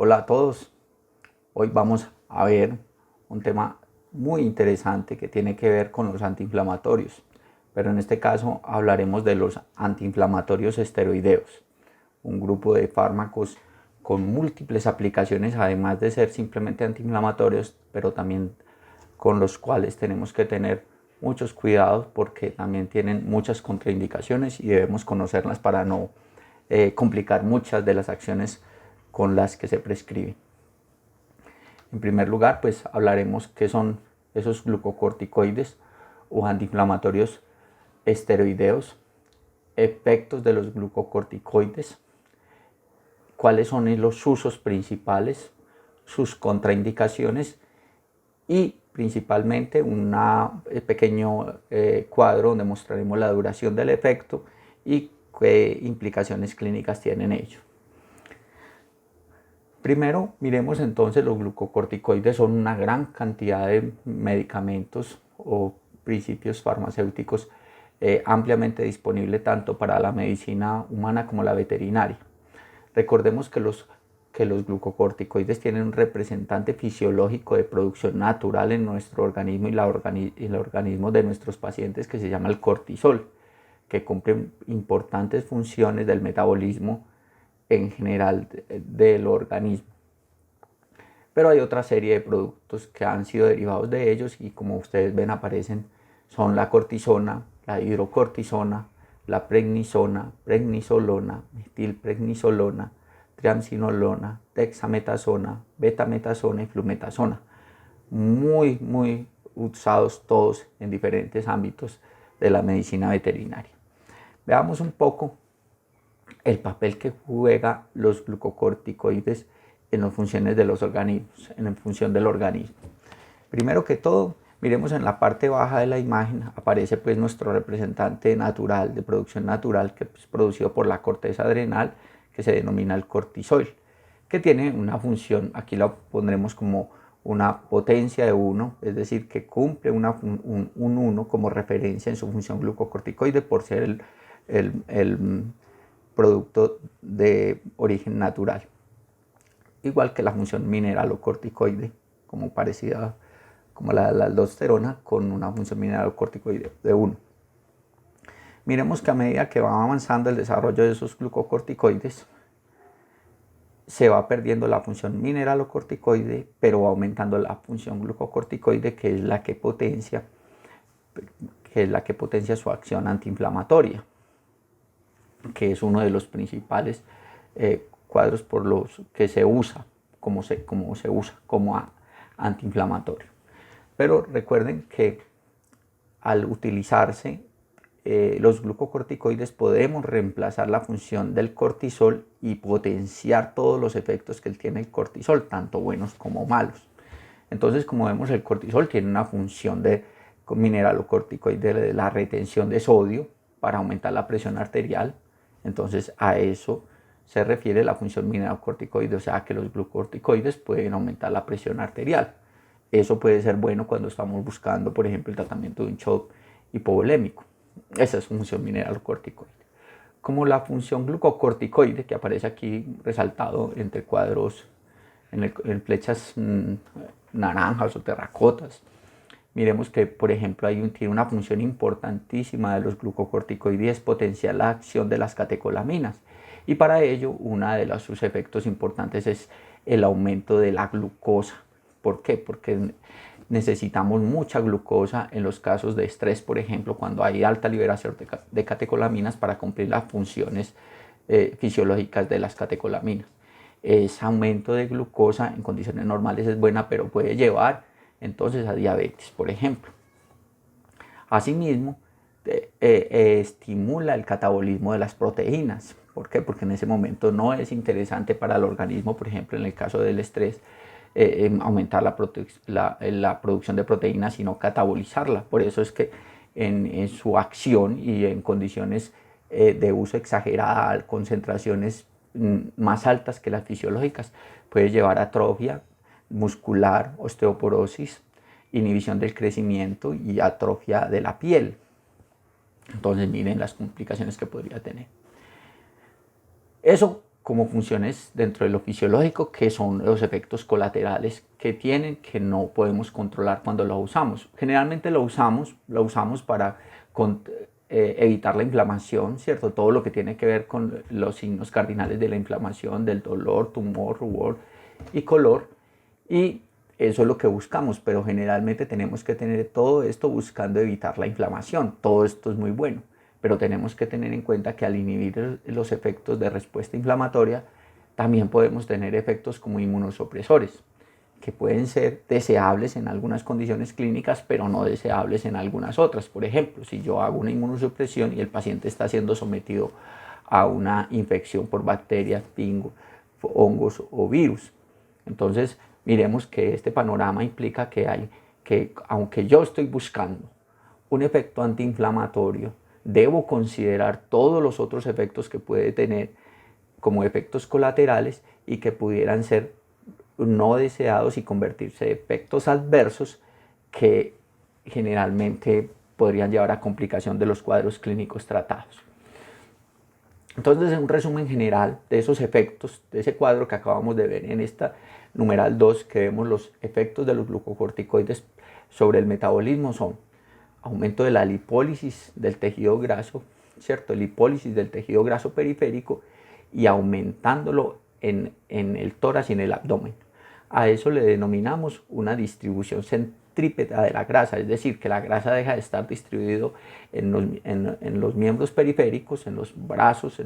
Hola a todos, hoy vamos a ver un tema muy interesante que tiene que ver con los antiinflamatorios, pero en este caso hablaremos de los antiinflamatorios esteroideos, un grupo de fármacos con múltiples aplicaciones, además de ser simplemente antiinflamatorios, pero también con los cuales tenemos que tener muchos cuidados porque también tienen muchas contraindicaciones y debemos conocerlas para no complicar muchas de las acciones con las que se prescriben. En primer lugar, pues hablaremos qué son esos glucocorticoides o antiinflamatorios esteroideos, efectos de los glucocorticoides, cuáles son los usos principales, sus contraindicaciones y principalmente un pequeño cuadro donde mostraremos la duración del efecto y qué implicaciones clínicas tienen ellos. Primero, miremos entonces, los glucocorticoides son una gran cantidad de medicamentos o principios farmacéuticos ampliamente disponibles tanto para la medicina humana como la veterinaria. Recordemos que los glucocorticoides tienen un representante fisiológico de producción natural en nuestro organismo y el organismo de nuestros pacientes, que se llama el cortisol, que cumple importantes funciones del metabolismo en general del organismo. Pero hay otra serie de productos que han sido derivados de ellos y, como ustedes ven, aparecen, son la cortisona, la hidrocortisona, la prednisona, prednisolona, metilprednisolona, triamcinolona, dexametasona, betametasona y flumetasona. Muy usados todos en diferentes ámbitos de la medicina veterinaria. Veamos un poco el papel que juegan los glucocorticoides en las funciones de los organismos, en función del organismo. Primero que todo, miremos en la parte baja de la imagen, aparece pues nuestro representante natural, de producción natural, que es producido por la corteza adrenal, que se denomina el cortisol, que tiene una función, aquí la pondremos como una potencia de 1, es decir, que cumple un 1 como referencia en su función glucocorticoide por ser el producto de origen natural. Igual que la función mineralocorticoide, como parecida como la de la aldosterona, con una función mineralocorticoide de 1. Miremos que a medida que va avanzando el desarrollo de esos glucocorticoides, se va perdiendo la función mineralocorticoide, pero va aumentando la función glucocorticoide, que es la que potencia su acción antiinflamatoria, que es uno de los principales cuadros por los que se usa como antiinflamatorio. Pero recuerden que al utilizarse los glucocorticoides podemos reemplazar la función del cortisol y potenciar todos los efectos que tiene el cortisol, tanto buenos como malos. Entonces, como vemos, el cortisol tiene una función de mineralocorticoide de la retención de sodio para aumentar la presión arterial. Entonces, a eso se refiere la función mineralocorticoide, o sea que los glucocorticoides pueden aumentar la presión arterial. Eso puede ser bueno cuando estamos buscando, por ejemplo, el tratamiento de un shock hipovolémico. Esa es su función mineralocorticoide. Como la función glucocorticoide, que aparece aquí resaltado entre cuadros, en flechas naranjas o terracotas, miremos que, por ejemplo, tiene una función importantísima de los glucocorticoides, potenciar la acción de las catecolaminas. Y para ello, uno de sus efectos importantes es el aumento de la glucosa. ¿Por qué? Porque necesitamos mucha glucosa en los casos de estrés, por ejemplo, cuando hay alta liberación de catecolaminas para cumplir las funciones fisiológicas de las catecolaminas. Ese aumento de glucosa en condiciones normales es buena, pero puede llevar entonces a diabetes, por ejemplo. Asimismo, estimula el catabolismo de las proteínas. ¿Por qué? Porque en ese momento no es interesante para el organismo, por ejemplo, en el caso del estrés, aumentar la producción de proteínas, sino catabolizarla. Por eso es que en su acción y en condiciones de uso exagerada, concentraciones más altas que las fisiológicas, puede llevar a atrofia muscular, osteoporosis, inhibición del crecimiento y atrofia de la piel. Entonces miren las complicaciones que podría tener. Eso como funciones dentro de lo fisiológico, que son los efectos colaterales que tienen, que no podemos controlar cuando lo usamos. Generalmente lo usamos para evitar la inflamación, ¿cierto? Todo lo que tiene que ver con los signos cardinales de la inflamación, del dolor, tumor, rubor y color. Y eso es lo que buscamos, pero generalmente tenemos que tener todo esto buscando evitar la inflamación. Todo esto es muy bueno, pero tenemos que tener en cuenta que al inhibir los efectos de respuesta inflamatoria, también podemos tener efectos como inmunosupresores, que pueden ser deseables en algunas condiciones clínicas, pero no deseables en algunas otras. Por ejemplo, si yo hago una inmunosupresión y el paciente está siendo sometido a una infección por bacterias, hongos o virus. Entonces, miremos que este panorama implica que aunque yo estoy buscando un efecto antiinflamatorio, debo considerar todos los otros efectos que puede tener como efectos colaterales y que pudieran ser no deseados y convertirse en efectos adversos que generalmente podrían llevar a complicación de los cuadros clínicos tratados. Entonces, un resumen general de esos efectos, de ese cuadro que acabamos de ver en esta numeral 2, que vemos los efectos de los glucocorticoides sobre el metabolismo, son aumento de la lipólisis del tejido graso, ¿cierto? Lipólisis del tejido graso periférico y aumentándolo en el tórax y en el abdomen. A eso le denominamos una distribución centrípeta de la grasa, es decir, que la grasa deja de estar distribuido en los miembros periféricos, en los brazos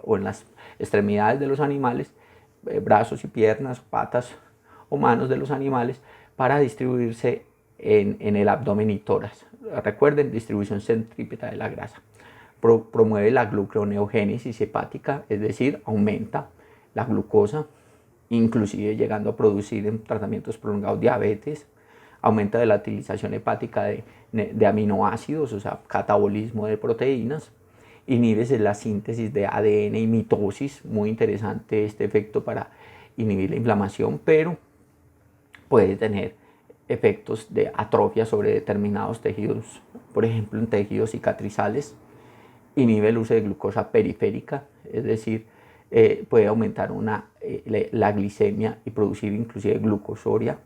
o en las extremidades de los animales, brazos y piernas, patas o manos de los animales, para distribuirse en el abdomen y tórax. Recuerden, distribución centrípeta de la grasa. Promueve la gluconeogénesis hepática, es decir, aumenta la glucosa, inclusive llegando a producir en tratamientos prolongados diabetes. Aumenta de la utilización hepática de aminoácidos, o sea, catabolismo de proteínas. Inhibe la síntesis de ADN y mitosis, muy interesante este efecto para inhibir la inflamación, pero puede tener efectos de atrofia sobre determinados tejidos, por ejemplo en tejidos cicatrizales. Inhibe el uso de glucosa periférica, es decir, puede aumentar la glicemia y producir inclusive glucosuria.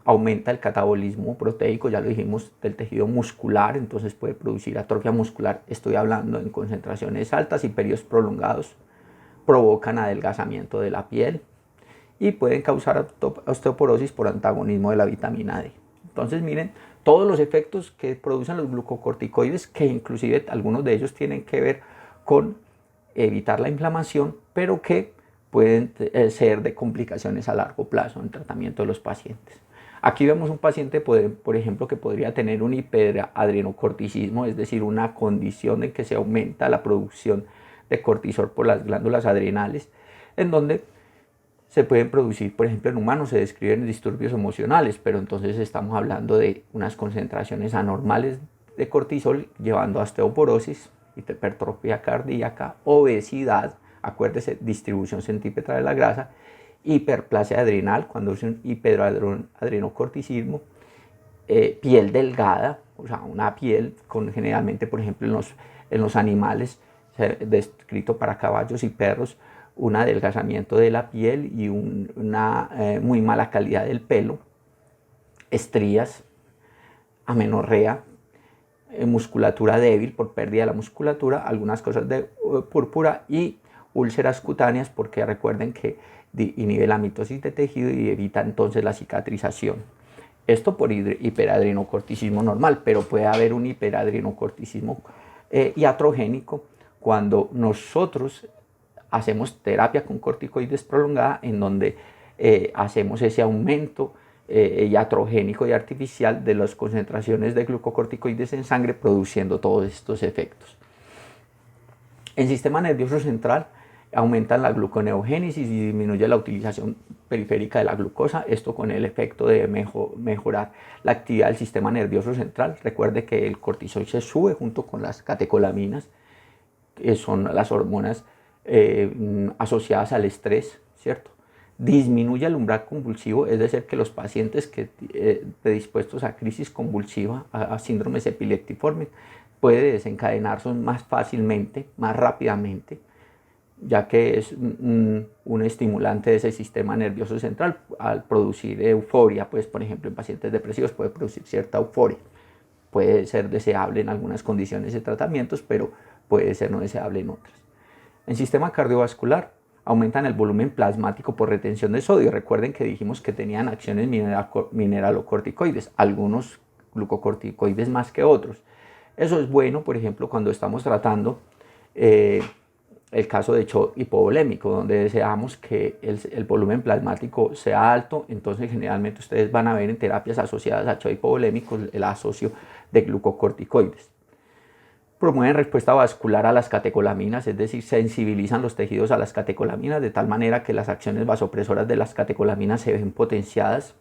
Aumenta el catabolismo proteico, ya lo dijimos, del tejido muscular, entonces puede producir atrofia muscular, estoy hablando en concentraciones altas y periodos prolongados. Provocan adelgazamiento de la piel y pueden causar osteoporosis por antagonismo de la vitamina D. Entonces miren todos los efectos que producen los glucocorticoides, que inclusive algunos de ellos tienen que ver con evitar la inflamación, pero que pueden ser de complicaciones a largo plazo en el tratamiento de los pacientes. Aquí vemos un paciente, por ejemplo, que podría tener un hiperadrenocorticismo, es decir, una condición en que se aumenta la producción de cortisol por las glándulas adrenales, en donde se pueden producir, por ejemplo, en humanos se describen disturbios emocionales, pero entonces estamos hablando de unas concentraciones anormales de cortisol llevando a osteoporosis, hipertrofia cardíaca, obesidad, acuérdese, distribución centrípeta de la grasa, hiperplasia adrenal, cuando es un hiperadrenocorticismo, piel delgada, o sea, una piel con generalmente, por ejemplo, en los animales, descrito para caballos y perros, un adelgazamiento de la piel y una muy mala calidad del pelo, estrías, amenorrea, musculatura débil por pérdida de la musculatura, algunas cosas de púrpura y úlceras cutáneas, porque recuerden que inhibe la mitosis de tejido y evita entonces la cicatrización. Esto por hiperadrenocorticismo normal, pero puede haber un hiperadrenocorticismo iatrogénico cuando nosotros hacemos terapia con corticoides prolongada, en donde hacemos ese aumento iatrogénico y artificial de las concentraciones de glucocorticoides en sangre, produciendo todos estos efectos. En sistema nervioso central aumentan la gluconeogénesis y disminuye la utilización periférica de la glucosa, esto con el efecto de mejorar la actividad del sistema nervioso central. Recuerde que el cortisol se sube junto con las catecolaminas, que son las hormonas asociadas al estrés, ¿cierto? Disminuye el umbral convulsivo, es decir, que los pacientes predispuestos a crisis convulsiva, a síndromes epileptiformes, puede desencadenarse más fácilmente, más rápidamente. ya que es un estimulante de ese sistema nervioso central al producir euforia. Pues, por ejemplo, en pacientes depresivos puede producir cierta euforia. Puede ser deseable en algunas condiciones de tratamientos, pero puede ser no deseable en otras. En sistema cardiovascular, aumentan el volumen plasmático por retención de sodio. Recuerden que dijimos que tenían acciones mineralocorticoides, algunos glucocorticoides más que otros. Eso es bueno, por ejemplo, cuando estamos tratando el caso de shock hipovolémico, donde deseamos que el volumen plasmático sea alto. Entonces generalmente ustedes van a ver en terapias asociadas a shock hipovolémico el asocio de glucocorticoides. Promueven respuesta vascular a las catecolaminas, es decir, sensibilizan los tejidos a las catecolaminas de tal manera que las acciones vasopresoras de las catecolaminas se ven potenciadas.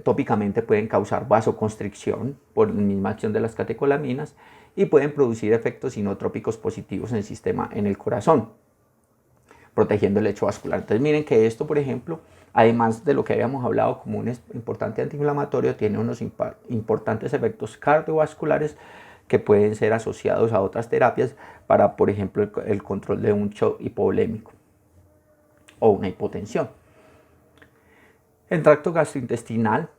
Tópicamente pueden causar vasoconstricción por la misma acción de las catecolaminas y pueden producir efectos inotrópicos positivos en el sistema, en el corazón, protegiendo el lecho vascular. Entonces miren que esto, por ejemplo, además de lo que habíamos hablado como un importante antiinflamatorio, tiene unos importantes efectos cardiovasculares que pueden ser asociados a otras terapias para, por ejemplo, el control de un shock hipovolémico o una hipotensión. En tracto gastrointestinal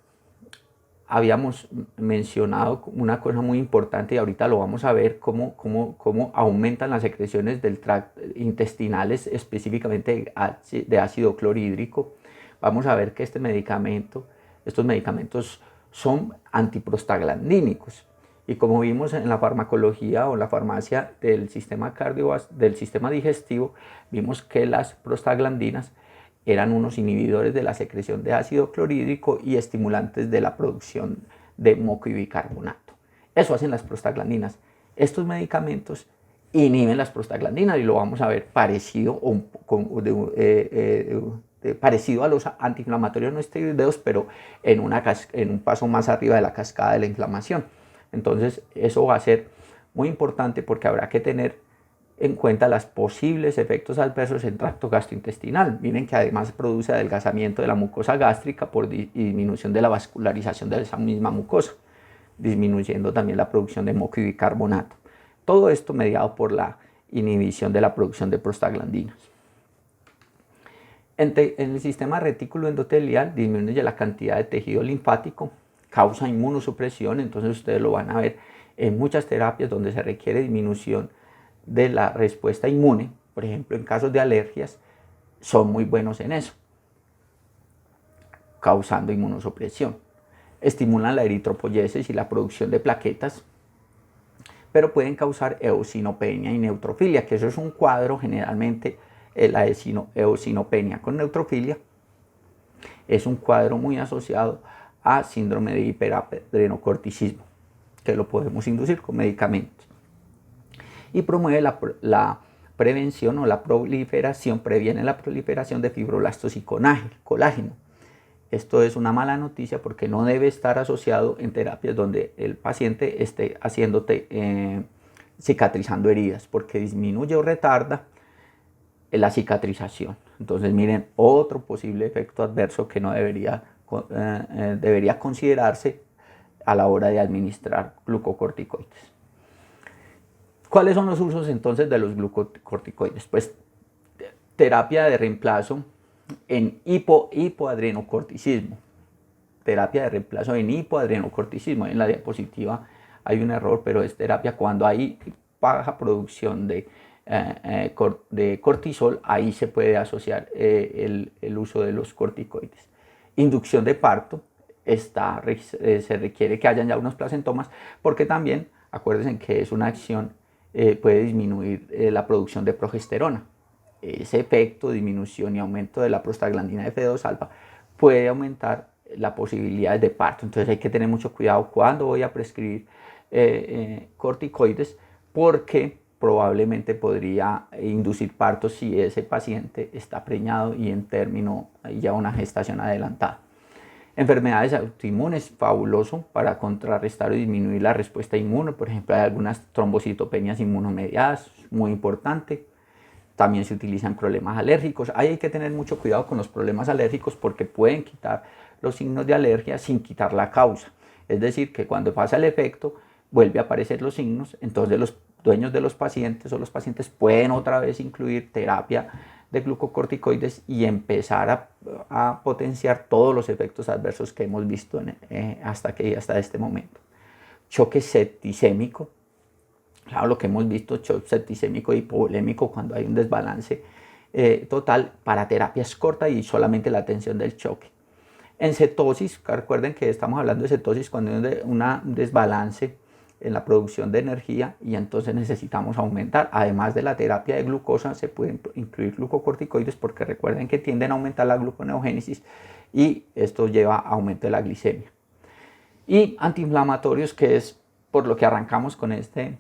habíamos mencionado una cosa muy importante y ahorita lo vamos a ver, cómo aumentan las secreciones del tracto intestinales, específicamente de ácido clorhídrico. Vamos a ver que estos medicamentos son antiprostaglandínicos. Y como vimos en la farmacología o en la farmacia del sistema digestivo, vimos que las prostaglandinas eran unos inhibidores de la secreción de ácido clorhídrico y estimulantes de la producción de moco y bicarbonato. Eso hacen las prostaglandinas. Estos medicamentos inhiben las prostaglandinas y lo vamos a ver parecido a los antiinflamatorios no esteroideos, pero en un paso más arriba de la cascada de la inflamación. Entonces eso va a ser muy importante porque habrá que tener en cuenta los posibles efectos adversos en tracto gastrointestinal. Miren que además produce adelgazamiento de la mucosa gástrica por disminución de la vascularización de esa misma mucosa, disminuyendo también la producción de moco y bicarbonato. Todo esto mediado por la inhibición de la producción de prostaglandinas. En el sistema retículo endotelial disminuye la cantidad de tejido linfático, causa inmunosupresión. Entonces ustedes lo van a ver en muchas terapias donde se requiere disminución de la respuesta inmune. Por ejemplo, en casos de alergias son muy buenos en eso, causando inmunosupresión. Estimulan la eritropoyesis y la producción de plaquetas, pero pueden causar eosinopenia y neutrofilia, que eso es un cuadro generalmente, la eosinopenia con neutrofilia es un cuadro muy asociado a síndrome de hiperadrenocorticismo, que lo podemos inducir con medicamentos. Y promueve la prevención o la proliferación, previene la proliferación de fibroblastos y colágeno. Esto es una mala noticia porque no debe estar asociado en terapias donde el paciente esté cicatrizando heridas, porque disminuye o retarda la cicatrización. Entonces miren, otro posible efecto adverso que no debería considerarse a la hora de administrar glucocorticoides. ¿Cuáles son los usos entonces de los glucocorticoides? Pues terapia de reemplazo en hipoadrenocorticismo. Terapia de reemplazo en hipoadrenocorticismo. En la diapositiva hay un error, pero es terapia cuando hay baja producción de cortisol. Ahí se puede asociar el uso de los corticoides. Inducción de parto. Se requiere que hayan ya unos placentomas, porque también acuérdense que es una acción, puede disminuir la producción de progesterona. Ese efecto, disminución y aumento de la prostaglandina F2 alfa puede aumentar la posibilidad de parto. Entonces hay que tener mucho cuidado cuando voy a prescribir corticoides, porque probablemente podría inducir parto si ese paciente está preñado y en término ya una gestación adelantada. Enfermedades autoinmunes, fabuloso para contrarrestar o disminuir la respuesta inmune. Por ejemplo, hay algunas trombocitopenias inmunomediadas, muy importante. También se utilizan problemas alérgicos. Ahí hay que tener mucho cuidado con los problemas alérgicos porque pueden quitar los signos de alergia sin quitar la causa. Es decir, que cuando pasa el efecto, vuelve a aparecer los signos, entonces los dueños de los pacientes o los pacientes pueden otra vez incluir terapia de glucocorticoides y empezar a potenciar todos los efectos adversos que hemos visto hasta este momento. Choque septicémico, claro, lo que hemos visto, choque septicémico y hipovolémico cuando hay un desbalance total para terapias cortas y solamente la atención del choque. En cetosis, recuerden que estamos hablando de cetosis cuando hay un desbalance en la producción de energía y entonces necesitamos aumentar, además de la terapia de glucosa, se pueden incluir glucocorticoides porque recuerden que tienden a aumentar la gluconeogénesis y esto lleva a aumento de la glicemia. Y antiinflamatorios, que es por lo que arrancamos con este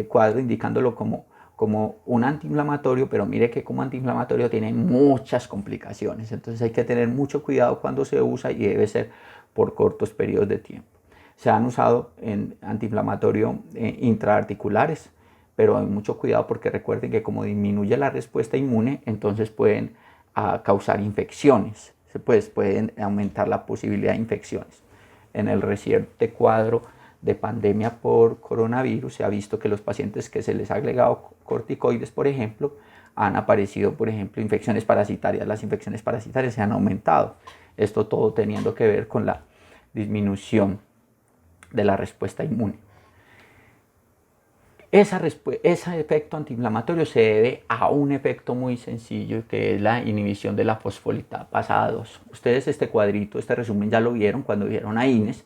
cuadro indicándolo como un antiinflamatorio, pero mire que como antiinflamatorio tiene muchas complicaciones, entonces hay que tener mucho cuidado cuando se usa y debe ser por cortos periodos de tiempo. Se han usado en antiinflamatorio intraarticulares, pero hay mucho cuidado porque recuerden que como disminuye la respuesta inmune, entonces pueden causar infecciones, pueden aumentar la posibilidad de infecciones. En el reciente cuadro de pandemia por coronavirus se ha visto que los pacientes que se les ha agregado corticoides, por ejemplo, han aparecido, por ejemplo, infecciones parasitarias. Las infecciones parasitarias se han aumentado. Esto todo teniendo que ver con la disminución de la respuesta inmune. Ese efecto antiinflamatorio se debe a un efecto muy sencillo que es la inhibición de la fosfolipasa 2. Ustedes este cuadrito, este resumen ya lo vieron cuando vieron a INES,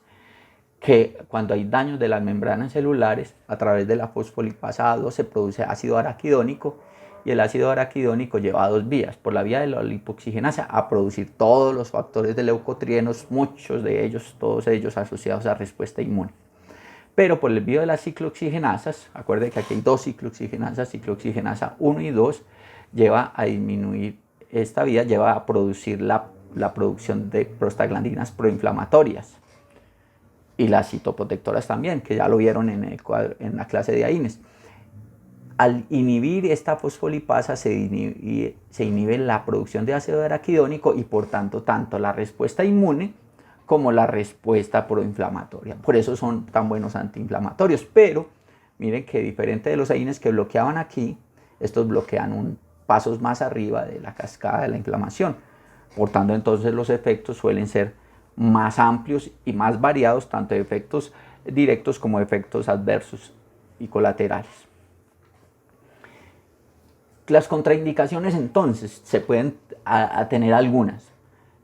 que cuando hay daños de las membranas celulares a través de la fosfolipasa 2 se produce ácido araquidónico y el ácido araquidónico lleva dos vías, por la vía de la lipoxigenasa a producir todos los factores de leucotrienos, muchos de ellos, todos ellos asociados a respuesta inmune. Pero por el vía de las ciclooxigenasas, acuérdense que aquí hay dos ciclooxigenasas, ciclooxigenasa 1 y 2, lleva a disminuir esta vía, lleva a producir la producción de prostaglandinas proinflamatorias y las citoprotectoras también, que ya lo vieron en la clase de AINES. Al inhibir esta fosfolipasa se inhibe la producción de ácido araquidónico y por tanto la respuesta inmune como la respuesta proinflamatoria. Por eso son tan buenos antiinflamatorios, pero miren que diferente de los AINES que bloqueaban aquí, estos bloquean pasos más arriba de la cascada de la inflamación. Por tanto, entonces los efectos suelen ser más amplios y más variados, tanto efectos directos como efectos adversos y colaterales. Las contraindicaciones entonces se pueden tener algunas.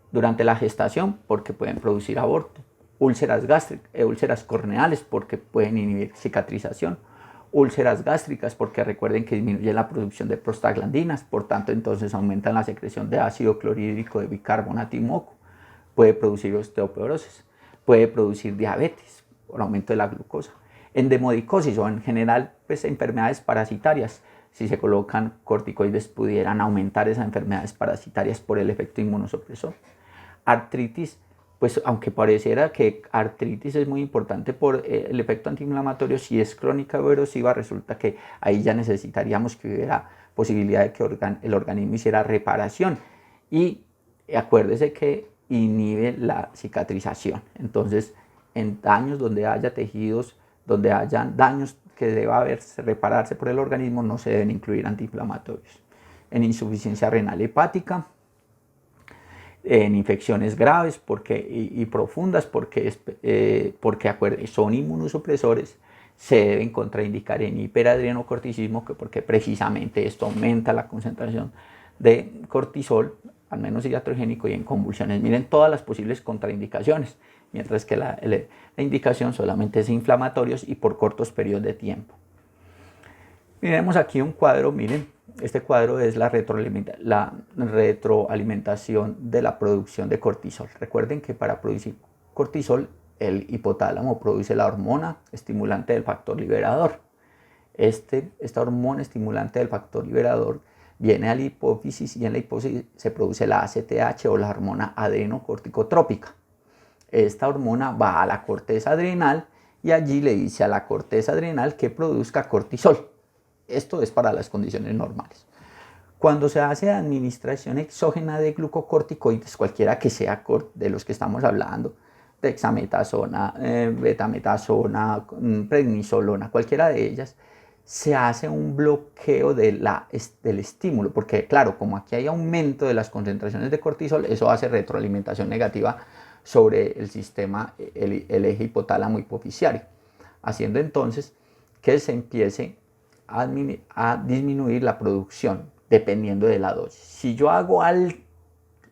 Durante la gestación, porque pueden producir aborto, úlceras gástricas, úlceras corneales, porque pueden inhibir cicatrización, úlceras gástricas, porque recuerden que disminuye la producción de prostaglandinas, por tanto entonces aumentan la secreción de ácido clorhídrico de bicarbonato y moco, puede producir osteoporosis, puede producir diabetes por aumento de la glucosa, endemodicosis o en general pues, enfermedades parasitarias. Si se colocan corticoides pudieran aumentar esas enfermedades parasitarias por el efecto inmunosupresor. Artritis, pues aunque pareciera que artritis es muy importante por el efecto antiinflamatorio, si es crónica o erosiva, resulta que ahí ya necesitaríamos que hubiera posibilidad de que el organismo hiciera reparación. Y acuérdese que inhibe la cicatrización. Entonces, en daños donde haya tejidos, donde hayan daños que deba repararse por el organismo, no se deben incluir antiinflamatorios. En insuficiencia renal hepática, en infecciones graves y profundas, porque son inmunosupresores, se deben contraindicar en hiperadrenocorticismo, porque precisamente esto aumenta la concentración de cortisol, al menos iatrogénico, y en convulsiones. Miren todas las posibles contraindicaciones, mientras que la indicación solamente es inflamatorios y por cortos periodos de tiempo. Miremos aquí un cuadro, miren, este cuadro es la retroalimentación de la producción de cortisol. Recuerden que para producir cortisol, el hipotálamo produce la hormona estimulante del factor liberador. Esta hormona estimulante del factor liberador viene a la hipófisis y en la hipófisis se produce la ACTH o la hormona adrenocorticotrópica. Esta hormona va a la corteza adrenal y allí le dice a la corteza adrenal que produzca cortisol. Esto es para las condiciones normales. Cuando se hace administración exógena de glucocorticoides, cualquiera que sea de los que estamos hablando, dexametasona, betametasona, prednisolona, cualquiera de ellas, se hace un bloqueo del estímulo, porque claro, como aquí hay aumento de las concentraciones de cortisol, eso hace retroalimentación negativa sobre el sistema, el eje hipotálamo hipoficiario, haciendo entonces que se empiece a disminuir la producción dependiendo de la dosis.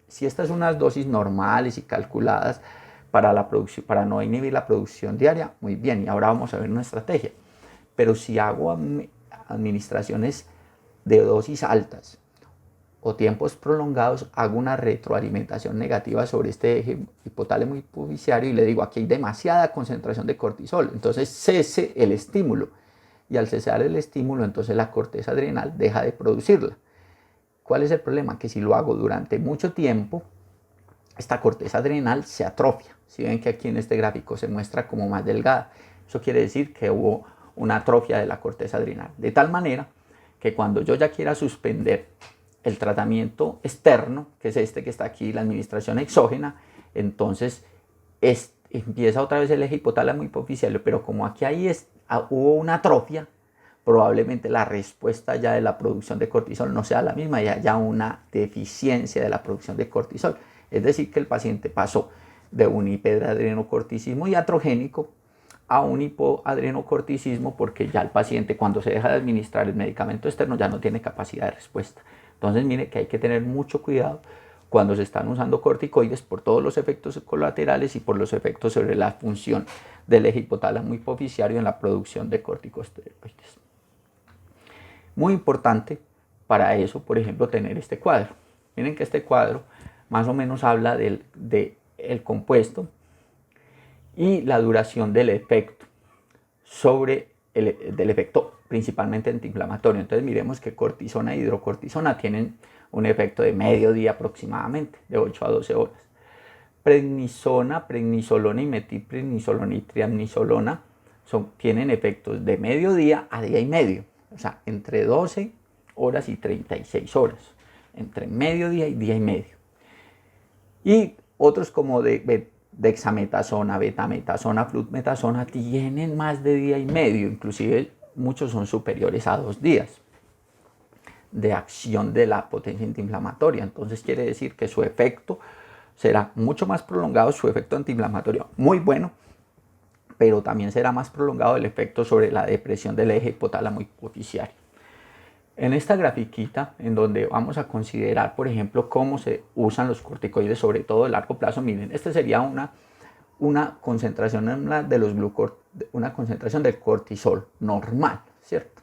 Si estas son unas dosis normales y calculadas para no inhibir la producción diaria, muy bien, y ahora vamos a ver una estrategia. Pero si hago administraciones de dosis altas o tiempos prolongados, hago una retroalimentación negativa sobre este eje hipotálamo hipoficiario y le digo, aquí hay demasiada concentración de cortisol, entonces cese el estímulo. Y al cesar el estímulo, entonces la corteza adrenal deja de producirla. ¿Cuál es el problema? Que si lo hago durante mucho tiempo, esta corteza adrenal se atrofia. Si ven que aquí en este gráfico se muestra como más delgada, eso quiere decir que hubo una atrofia de la corteza adrenal. De tal manera que cuando yo ya quiera suspender el tratamiento externo, que es este que está aquí, la administración exógena, entonces empieza otra vez el eje hipotálamo hipoficiario, pero como aquí hubo una atrofia, probablemente la respuesta ya de la producción de cortisol no sea la misma y haya una deficiencia de la producción de cortisol. Es decir, que el paciente pasó de un hiperadrenocorticismo iatrogénico a un hipoadrenocorticismo porque ya el paciente, cuando se deja de administrar el medicamento externo, ya no tiene capacidad de respuesta. Entonces, mire que hay que tener mucho cuidado cuando se están usando corticoides por todos los efectos colaterales y por los efectos sobre la función del eje hipotálamo hipoficiario en la producción de corticosteroides. Muy importante para eso, por ejemplo, tener este cuadro. Miren que este cuadro más o menos habla del compuesto y la duración del efecto del efecto principalmente antiinflamatorio. Entonces miremos que cortisona e hidrocortisona tienen un efecto de medio día aproximadamente, de 8 a 12 horas. Prednisona, prednisolona y metilprednisolona y triamnisolona tienen efectos de medio día a día y medio, o sea, entre 12 horas y 36 horas, entre mediodía y día y medio. Y otros como dexametasona, betametasona, flutmetasona tienen más de día y medio, inclusive muchos son superiores a 2 días de acción de la potencia antiinflamatoria. Entonces quiere decir que su efecto será mucho más prolongado, su efecto antiinflamatorio muy bueno, pero también será más prolongado el efecto sobre la depresión del eje hipotálamo hipoficiario. En esta grafiquita, en donde vamos a considerar, por ejemplo, cómo se usan los corticoides, sobre todo a largo plazo, miren, esta sería una concentración una concentración del cortisol normal, ¿cierto?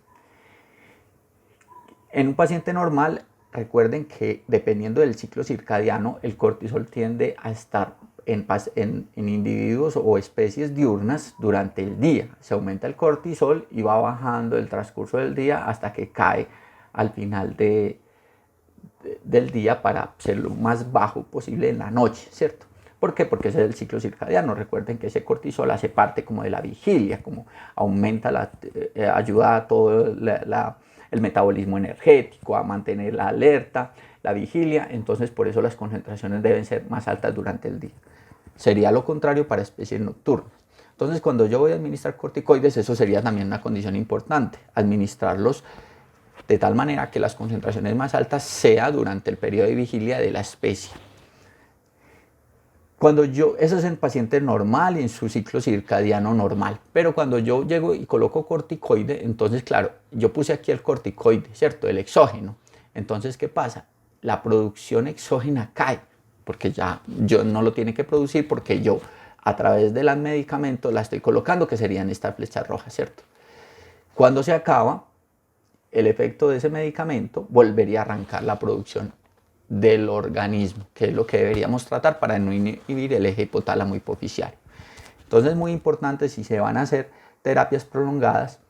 En un paciente normal, recuerden que dependiendo del ciclo circadiano, el cortisol tiende a estar en individuos o especies diurnas durante el día. Se aumenta el cortisol y va bajando el transcurso del día hasta que cae al final del día para ser lo más bajo posible en la noche, ¿cierto? ¿Por qué? Porque ese es el ciclo circadiano. Recuerden que ese cortisol hace parte como de la vigilia, como aumenta ayuda a todo el metabolismo energético, a mantener la alerta, la vigilia. Entonces, por eso las concentraciones deben ser más altas durante el día. Sería lo contrario para especies nocturnas. Entonces, cuando yo voy a administrar corticoides, eso sería también una condición importante, administrarlos de tal manera que las concentraciones más altas sea durante el periodo de vigilia de la especie. Eso es en paciente normal y en su ciclo circadiano normal, pero cuando yo llego y coloco corticoide, entonces claro, yo puse aquí el corticoide, ¿cierto? El exógeno. Entonces, ¿qué pasa? La producción exógena cae, porque ya yo no lo tiene que producir porque yo a través de los medicamentos la estoy colocando, que serían estas flechas rojas, ¿cierto? Cuando se acaba el efecto de ese medicamento, volvería a arrancar la producción del organismo, que es lo que deberíamos tratar para no inhibir el eje hipotálamo hipoficiario. Entonces es muy importante, si se van a hacer terapias prolongadas,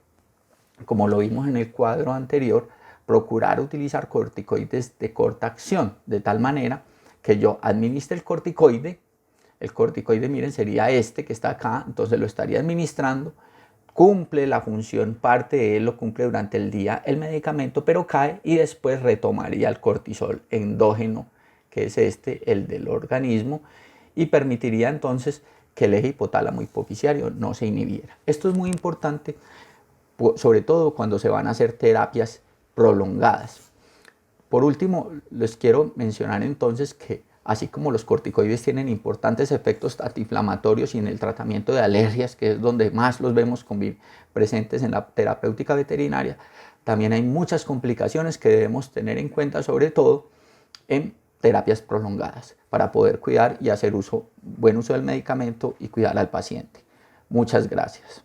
como lo vimos en el cuadro anterior, procurar utilizar corticoides de corta acción, de tal manera que yo administre el corticoide, miren, sería este que está acá, entonces lo estaría administrando, cumple la función, parte de él lo cumple durante el día el medicamento, pero cae y después retomaría el cortisol endógeno, que es el del organismo, y permitiría entonces que el eje hipotálamo hipofisiario no se inhibiera. Esto es muy importante, sobre todo cuando se van a hacer terapias prolongadas. Por último, les quiero mencionar entonces que así como los corticoides tienen importantes efectos antiinflamatorios y en el tratamiento de alergias, que es donde más los vemos presentes en la terapéutica veterinaria, también hay muchas complicaciones que debemos tener en cuenta, sobre todo en terapias prolongadas, para poder cuidar y hacer buen uso del medicamento y cuidar al paciente. Muchas gracias.